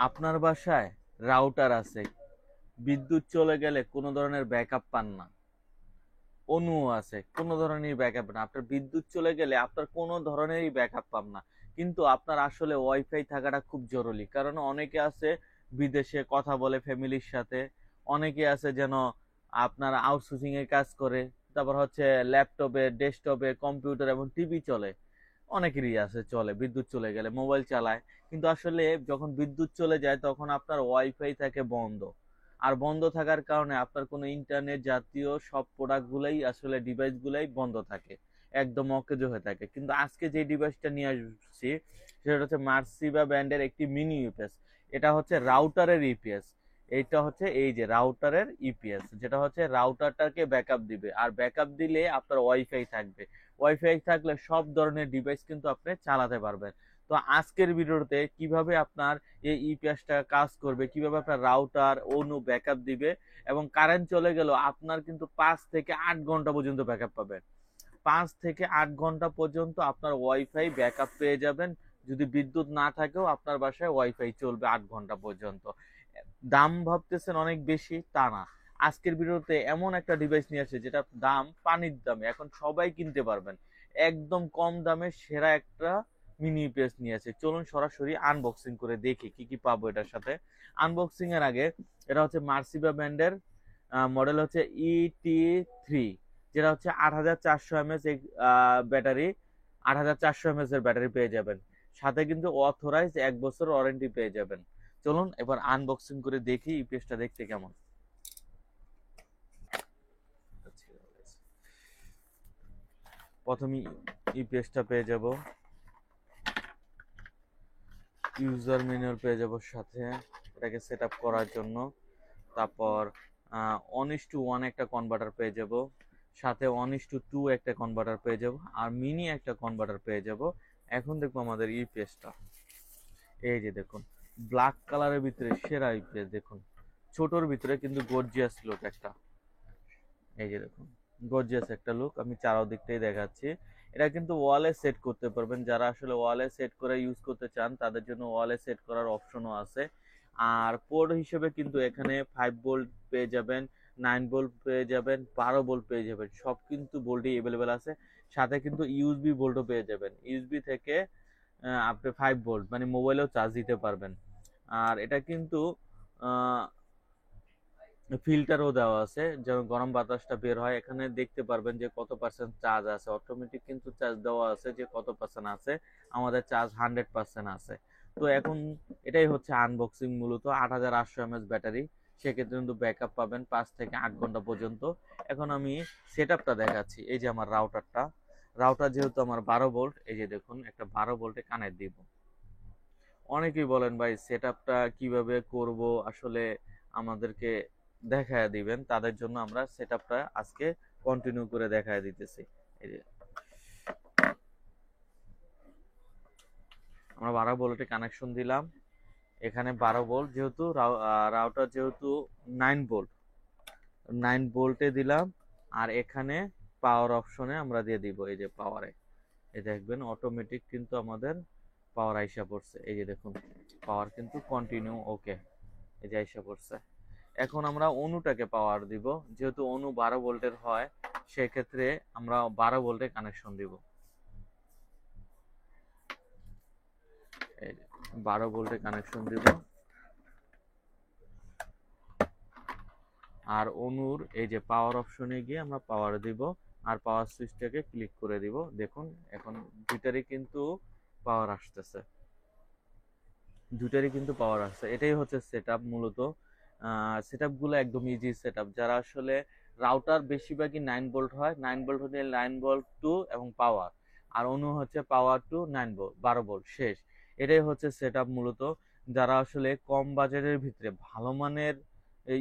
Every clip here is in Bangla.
আপনার বাসায় রাউটার আছে, বিদ্যুৎ চলে গেলে কোনো ধরনের ব্যাকআপ পান না। অনুও আছে, কোনো ধরনের ব্যাকআপ না। আপনার বিদ্যুৎ চলে গেলে আপনার কোনো ধরনেরই ব্যাকআপ পান না। কিন্তু আপনার আসলে ওয়াইফাই থাকাটা খুব জরুরি, কারণ অনেকে আছে বিদেশে কথা বলে ফ্যামিলির সাথে, অনেকে আছে যেন আপনার আউটসোর্সিং এর কাজ করে, তারপর হচ্ছে ল্যাপটপে, ডেস্কটপে, কম্পিউটার এবং টিভি চলে। অনেকেরই আছে চলে, বিদ্যুৎ চলে গেলে মোবাইল চালায়। কিন্তু আসলে যখন বিদ্যুৎ চলে যায় তখন আপনার ওয়াইফাই থাকে বন্ধ। আর বন্ধ থাকার কারণে আপনার কোনো ইন্টারনেট জাতীয় সব প্রোডাক্ট গুলাই আসলে ডিভাইস গুলাই বন্ধ থাকে, একদম অকেজো হয়ে থাকে। কিন্তু আজকে যে ডিভাইসটা নিয়ে আসছি সেটা হচ্ছে মার্সিবা ব্র্যান্ডের একটি মিনি ইউপিএস। এটা হচ্ছে রাউটারের ইপিএস। এইটা হচ্ছে এই যে রাউটারের ইপিএস, যেটা হচ্ছে রাউটারটাকে ব্যাকআপ দিবে, আর ব্যাকআপ দিলে আপনার ওয়াইফাই থাকবে। ওয়াইফাই থাকলে সব ধরনের ডিভাইস কিন্তু আপনি চালাতে পারবেন। তো আজকের ভিডিওতে কিভাবে আপনার এই ইপিএসটা কাজ করবে, কিভাবে আপনার রাউটার অনু ব্যাকআপ দিবে, এবং কারেন্ট চলে গেল আপনার কিন্তু 5 থেকে 8 ঘন্টা পর্যন্ত ব্যাকআপ পাবেন। 5 থেকে 8 ঘন্টা পর্যন্ত আপনার ওয়াইফাই ব্যাকআপ পেয়ে যাবেন। যদি বিদ্যুৎ না থাকেও আপনার বাসায় ওয়াইফাই চলবে 8 ঘন্টা পর্যন্ত। দাম ভাবতেছেন অনেক বেশি, তা না। আজকের ভিডিওতে এমন একটা ডিভাইস নিয়ে আসছে যেটা দাম পানির দামে, এখন সবাই কিনতে পারবেন। একদম কম দামে সেরা একটা মিনি ইউপিএস নিয়ে আসছে। চলুন সরাসরি আনবক্সিং করে দেখি কি কি পাবো এটার সাথে। আনবক্সিং এর আগে, এটা হচ্ছে মার্সিবা ব্র্যান্ডের মডেল হচ্ছে ET3, যেটা হচ্ছে 8400 mAh ব্যাটারি। 8400 mAh এর ব্যাটারি পেয়ে যাবেন, সাথে কিন্তু অথরাইজ 1 বছর ওয়ারেন্টি পেয়ে যাবেন। চলুন এবার আনবক্সিং করে দেখি ইপিএসটা দেখতে কেমন। প্রথমে ইপিএসটা পেয়ে যাব, ইউজার ম্যানুয়াল পেয়ে যাব সাথে এটাকে সেট আপ করার জন্য। তারপর 1:1 একটা কনভার্টার পেয়ে যাব, সাথে 1:2 একটা কনভার্টার পেয়ে যাব, আর মিনি একটা কনভার্টার পেয়ে যাব। এখন দেখবো আমাদের ইপিএসটা। এই যে দেখুন, ব্ল্যাক কালারের ভিতরে সেরা ইপিএস। দেখুন ছোটর ভিতরে কিন্তু গর্জিয়াস লুক একটা। এই যে দেখুন, গর্জিয়াস একটা লুক। আমি চারদিকটাই দেখাচ্ছি। এটা কিন্তু ওয়ালে সেট করতে পারবেন, যারা আসলে ওয়ালে সেট করে ইউজ করতে চান তাদের জন্য ওয়ালে সেট করার অপশনও আছে। আর পোর্ট হিসেবে কিন্তু এখানে 5 ভোল্ট পেয়ে যাবেন, 9 ভোল্ট পেয়ে যাবেন, 12 ভোল্ট পেয়ে যাবেন। সব কিন্তু ভোল্টই এভেলেবেল আছে। সাথে কিন্তু ইউএসবি ভোল্টও পেয়ে যাবেন। ইউএসবি থেকে আপনি 5 ভোল্ট মানে মোবাইলেও চার্জ দিতে পারবেন। আর এটা কিন্তু ফিল্টারও দেওয়া আছে যেন গরম বাতাসটা বের হয়। এখানে দেখতে পারবেন যে কত পার্সেন্ট চার্জ আছে, অটোমেটিক কিন্তু চার্জ দেওয়া আছে যে কত পার্সেন্ট আছে। আমাদের চার্জ 100% আছে। তো এখন এটাই হচ্ছে আনবক্সিং। মূলত 8800 mAh ব্যাটারি, সেক্ষেত্রে কিন্তু ব্যাকআপ পাবেন 5 থেকে 8 ঘন্টা পর্যন্ত। এখন আমি সেট আপটা দেখাচ্ছি। এই যে আমার রাউটারটা, রাউটার যেহেতু আমার 12 ভোল্ট, এই যে দেখুন একটা 12 ভোল্টে কানেক্ট দিব। অনেকেই বলেন ভাই সেট আপটা কিভাবে করব, আসলে আমাদেরকে দেখায় দিবেন। তাদের জন্য আমরা সেট আপটা আজকে কন্টিনিউ করে দেখায় দিতেছি। এই যে আমরা 12 ভোল্টে কানেকশন দিলাম। এখানে 12 ভোল্ট, যেহেতু রাউটার যেহেতু 9 ভোল্ট, 9 ভোল্টে দিলাম। আর এখানে পাওয়ার অপশনে আমরা দিয়ে দিব, এই যে পাওয়ারে। এই দেখবেন অটোমেটিক কিন্তু আমাদের পাওয়ার আইসা পড়ছে। এই যে দেখুন পাওয়ার কিন্তু কন্টিনিউ, ওকে। এই যে আইসা পড়ছে। এখন আমরা অনুটাকে পাওয়ার দিব, যেহেতু অনু 12 ভোল্টের হয়, সেক্ষেত্রে আমরা 12 ভোল্টে কানেকশন দিব। এই 12 ভোল্টে কানেকশন দিব। আর অনুর এই যে পাওয়ার অপশনে গিয়ে আমরা পাওয়ার দিব, আর পাওয়ার সুইচটাকে ক্লিক করে দিব। দেখুন এখন দুইটারই কিন্তু পাওয়ার আসতেছে, দুইটারই কিন্তু পাওয়ার আসছে। এটাই হচ্ছে সেটআপ মূলত। সেটআপ গুলো একদম ইজি সেটআপ। যারা আসলে রাউটার বেশিরভাগই 9 ভোল্ট হয়, 9 ভোল্ট হলে 9 ভোল্ট 2 এবং পাওয়ার, আর অনু হচ্ছে পাওয়ার টু 9 ভোল্ট, 12 ভোল্ট শেষ। এটাই হচ্ছে সেটআপ মূলত। যারা আসলে কম বাজেটের ভিতরে ভালো মানের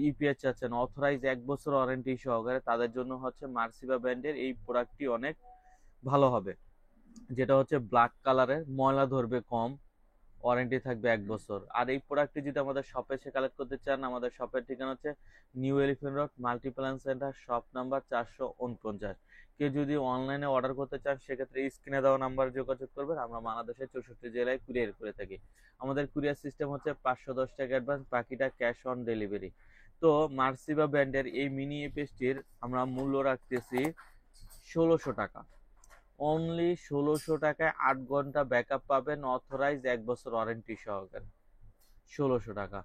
ইপিএস চাচ্ছেন, অথরাইজ 1 বছর ওয়ারেন্টি সহকারে, তাদের জন্য হচ্ছে মার্সিবা ব্র্যান্ডের এই প্রোডাক্টটি অনেক ভালো হবে। যেটা হচ্ছে ব্ল্যাক কালারের, ময়লা ধরবে কম, ওয়ারেন্টি থাকবে 1 বছর। আর এই প্রোডাক্টটি যদি আমাদের শপে এসে কালেক্ট করতে চান, আমাদের শপের ঠিকানা হচ্ছে new elephant road, Multiplan centre, shop number 449। কেউ যদি অনলাইনে অর্ডার করতে চান সেক্ষেত্রে স্ক্রিনে দেওয়া নাম্বারে যোগাযোগ করবেন। আমরা বাংলাদেশের 64 জেলায় কুরিয়ার করে থাকি। আমাদের কুরিয়ার সিস্টেম হচ্ছে 510 টাকা অ্যাডভান্স, বাকিটা ক্যাশ অন ডেলিভারি। তো মার্সিবা ব্র্যান্ডের এই মিনি এপিএসটির আমরা মূল্য রাখতেছি 1600 টাকা। অনলি 1600 টাকায় 8 ঘন্টা ব্যাকআপ পাবেন, অথরাইজ 1 বছর ওয়ারেন্টি সহকারে। 1600 টাকা।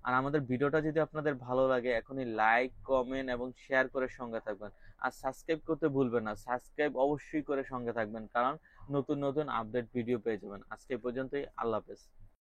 আর আমাদের ভিডিওটা যদি আপনাদের ভালো লাগে এখনই লাইক, কমেন্ট এবং শেয়ার করে সঙ্গে থাকবেন। আর সাবস্ক্রাইব করতে ভুলবেন না, সাবস্ক্রাইব অবশ্যই করে সঙ্গে থাকবেন, কারণ নতুন নতুন আপডেট ভিডিও পেয়ে যাবেন। আজকে পর্যন্তই, আল্লাহ হাফেজ।